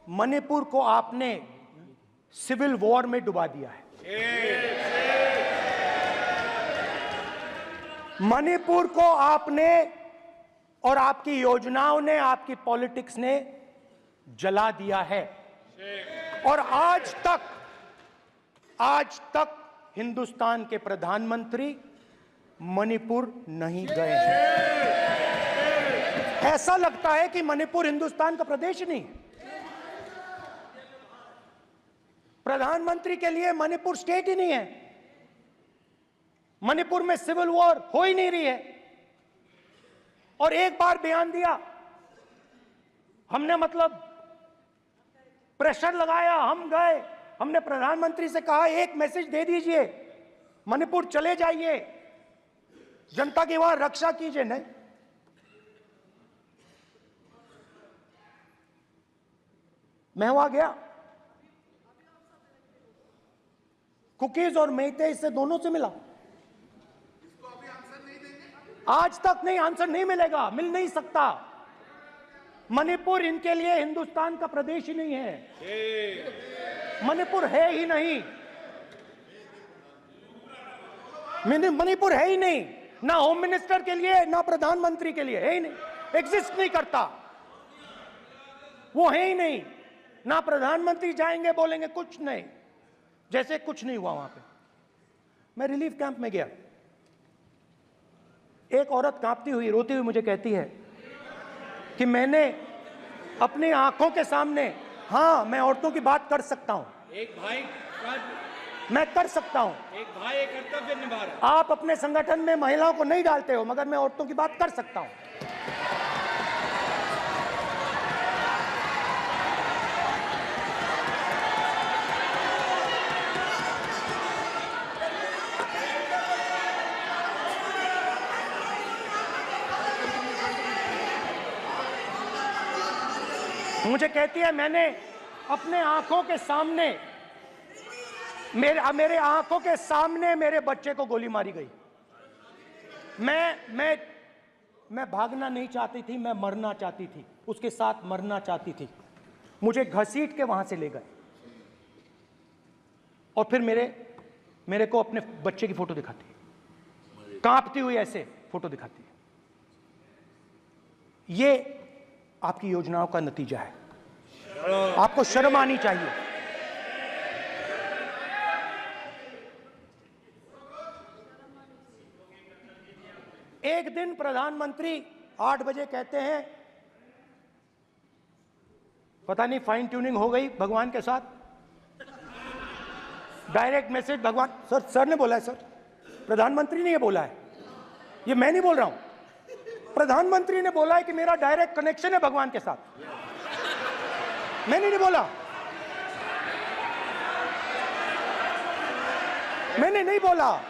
मणिपुर को आपने civil war में डुबा दिया है। मणिपुर को आपने और आपकी योजनाओं ने, आपकी पॉलिटिक्स ने जला दिया है। और आज तक हिंदुस्तान के प्रधानमंत्री मणिपुर नहीं गए हैं। ऐसा लगता है कि मणिपुर हिंदुस्तान का प्रदेश नहीं है। प्रधानमंत्री के लिए मणिपुर स्टेट ही नहीं है। मणिपुर में सिविल वॉर हो ही नहीं रही है। और एक बार बयान दिया हमने, मतलब प्रेशर लगाया, हम गए, हमने प्रधानमंत्री से कहा एक मैसेज दे दीजिए, मणिपुर चले जाइए, जनता की वहां रक्षा कीजिए। नहीं, मैं वहां गया, कुकीज और मेहते से दोनों से मिला। आज तक नहीं, आंसर नहीं मिलेगा, मिल नहीं सकता। मणिपुर इनके लिए हिंदुस्तान का प्रदेश ही नहीं है। मणिपुर है ही नहीं, मणिपुर है ही नहीं, ना होम मिनिस्टर के लिए ना प्रधानमंत्री के लिए, है ही नहीं, एग्जिस्ट नहीं करता, वो है ही नहीं। ना प्रधानमंत्री जाएंगे बोलेंगे कुछ नहीं, जैसे कुछ नहीं हुआ वहां पे। मैं रिलीफ कैंप में गया, एक औरत कांपती हुई, रोती हुई मुझे कहती है कि मैंने अपनी आंखों के सामने, हाँ मैं औरतों की बात कर सकता हूं, एक भाई मैं कर सकता हूं, एक भाई एक कर्तव्य निभा रहा है। आप अपने संगठन में महिलाओं को नहीं डालते हो, मगर मैं औरतों की बात कर सकता हूं। मुझे कहती है मैंने अपने आंखों के सामने, मेरे आंखों के सामने मेरे बच्चे को गोली मारी गई। मैं भागना नहीं चाहती थी, मैं मरना चाहती थी, उसके साथ मरना चाहती थी। मुझे घसीट के वहां से ले गए और फिर मेरे को अपने बच्चे की फोटो दिखाती है, कांपती हुई ऐसे फोटो दिखाती है। ये आपकी योजनाओं का नतीजा है। आपको शर्म आनी चाहिए। एक दिन प्रधानमंत्री 8 बजे कहते हैं, पता नहीं फाइन ट्यूनिंग हो गई भगवान के साथ, डायरेक्ट मैसेज भगवान, सर ने बोला है, सर प्रधानमंत्री ने ये बोला है, ये मैं नहीं बोल रहा हूं, प्रधानमंत्री ने बोला है कि मेरा डायरेक्ट कनेक्शन है भगवान के साथ, मैंने नहीं बोला, मैंने नहीं बोला।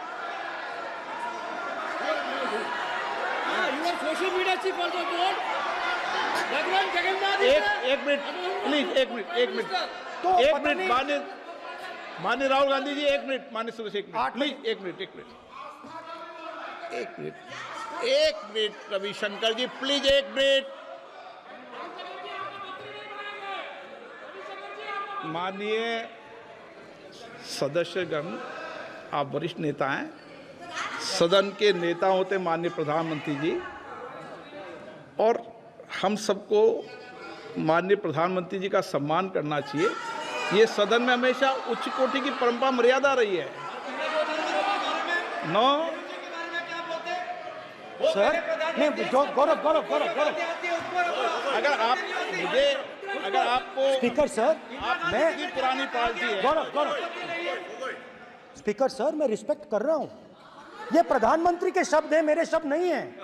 Social media chief of the board भगवान जगन्नाथ, एक मिनट प्लीज, एक मिनट तो एक मिनट माननीय राहुल गांधी जी, एक मिनट, माननीय सुरेश, एक मिनट प्लीज, एक मिनट रविशंकर जी प्लीज, एक मिनट। माननीय सदस्यगण, आप वरिष्ठ नेता हैं, सदन के नेता होते माननीय प्रधानमंत्री जी, और हम सबको माननीय प्रधानमंत्री जी का सम्मान करना चाहिए। ये सदन में हमेशा उच्च कोटि की परंपरा मर्यादा रही है। नो सर, नहीं, गौरव, अगर आपको स्पीकर सर, मैं की पुरानी पार्टी है, गौरव स्पीकर सर, मैं रिस्पेक्ट कर रहा हूं। ये प्रधानमंत्री के शब्द हैं, मेरे शब्द नहीं हैं।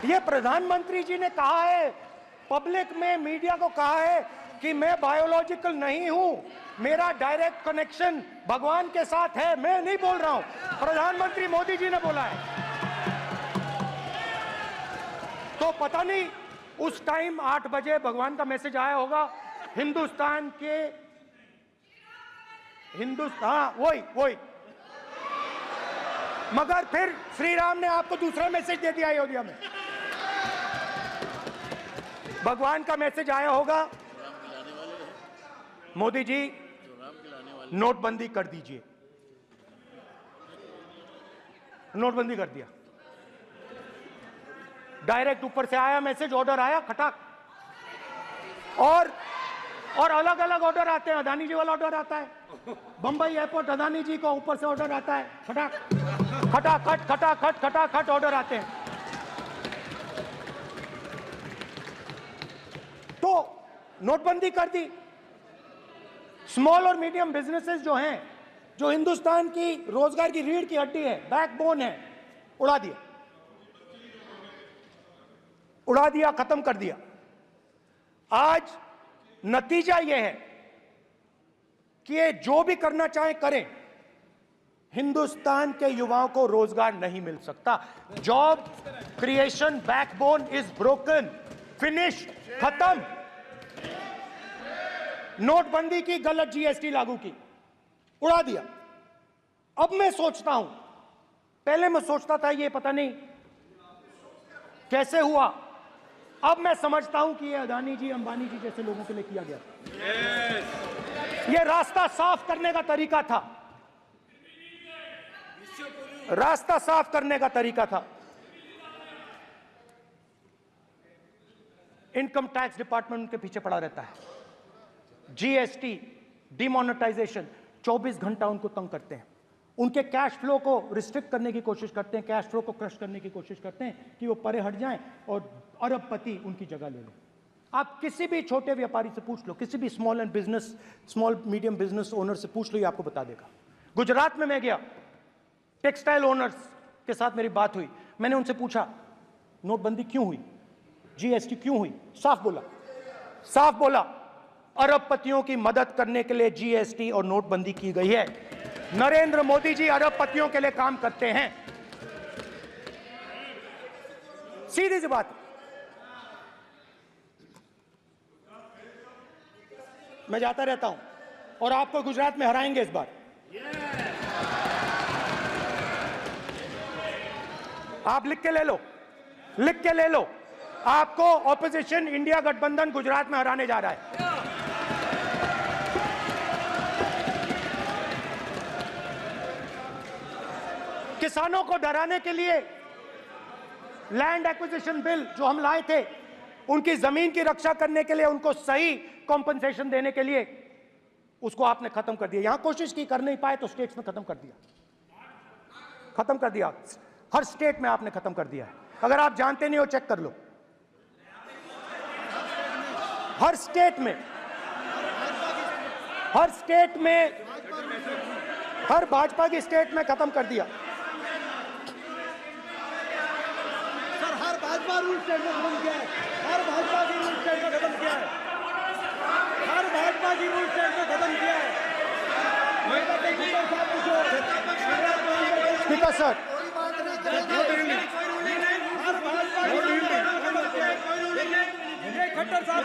ये प्रधानमंत्री जी ने कहा है, पब्लिक में, मीडिया को कहा है कि मैं बायोलॉजिकल नहीं हूं, मेरा डायरेक्ट कनेक्शन भगवान के साथ है। मैं नहीं बोल रहा हूं, प्रधानमंत्री मोदी जी ने बोला है। तो पता नहीं उस टाइम 8 बजे भगवान का मैसेज आया होगा हिंदुस्तान, वही मगर फिर श्री राम ने आपको दूसरा मैसेज दे दिया अयोध्या में। भगवान का मैसेज आया होगा मोदी जी नोटबंदी कर दीजिए। नोटबंदी कर दिया, डायरेक्ट ऊपर से आया मैसेज, ऑर्डर आया खटाक। और अलग अलग ऑर्डर आते हैं। अदानी जी वाला ऑर्डर आता है, बंबई एयरपोर्ट अदानी जी को ऊपर से ऑर्डर आता है, खटाक खटाखट खटाखट खटाखट ऑर्डर आते हैं। तो नोटबंदी कर दी। स्मॉल और मीडियम बिजनेसेस जो हैं, जो हिंदुस्तान की रोजगार की रीढ़ की हड्डी है, बैकबोन है, उड़ा दिया, उड़ा दिया, खत्म कर दिया। आज नतीजा यह है कि ये जो भी करना चाहे करें, हिंदुस्तान के युवाओं को रोजगार नहीं मिल सकता। Job creation backbone is broken, finish, खत्म। नोटबंदी की, गलत जीएसटी लागू की, उड़ा दिया। अब मैं सोचता हूं, पहले मैं सोचता था ये पता नहीं कैसे हुआ, अब मैं समझता हूं कि ये अदानी जी, अंबानी जी जैसे लोगों के लिए किया गया। ये रास्ता साफ करने का तरीका था, रास्ता साफ करने का तरीका था। इनकम टैक्स डिपार्टमेंट उनके पीछे पड़ा रहता है। जीएसटी, डिमोनेटाइजेशन, 24 घंटा उनको तंग करते हैं। उनके कैश फ्लो को रिस्ट्रिक्ट करने की कोशिश करते हैं, कैश फ्लो को क्रश करने की कोशिश करते हैं कि वो परे हट जाएं और अरबपति उनकी जगह ले लें। आप किसी भी छोटे व्यापारी से पूछ लो, किसी भी स्मॉल मीडियम बिजनेस ओनर से पूछ लो, ये आपको बता देगा। गुजरात में मैं गया, टेक्सटाइल ओनर्स के साथ मेरी बात हुई। मैंने उनसे पूछा नोटबंदी क्यों हुई, जीएसटी क्यों हुई? साफ बोला अरबपतियों की मदद करने के लिए जीएसटी और नोटबंदी की गई है। नरेंद्र मोदी जी अरबपतियों के लिए काम करते हैं, सीधी सी बात। मैं जाता रहता हूं और आपको गुजरात में हराएंगे इस बार। आप लिख के ले लो, आपको ऑपोजिशन इंडिया गठबंधन गुजरात में हराने जा रहा है। किसानों को डराने के लिए लैंड एक्विजिशन बिल जो हम लाए थे, उनकी जमीन की रक्षा करने के लिए, उनको सही कॉम्पनसेशन देने के लिए, उसको आपने खत्म कर दिया। यहां कोशिश की, कर नहीं पाए तो स्टेट्स में खत्म कर दिया। हर स्टेट में आपने खत्म कर दिया है। अगर आप जानते नहीं हो, चेक कर लो। हर स्टेट में, हर भाजपा की स्टेट में खत्म कर दिया। भाजपा रूल स्टेट में खत्म किया है, हर भाजपा की रूल स्टेट में खत्म किया है, हर भाजपा की रूल स्टेट में खत्म किया है। स्पीकर सर, खट्टर साहब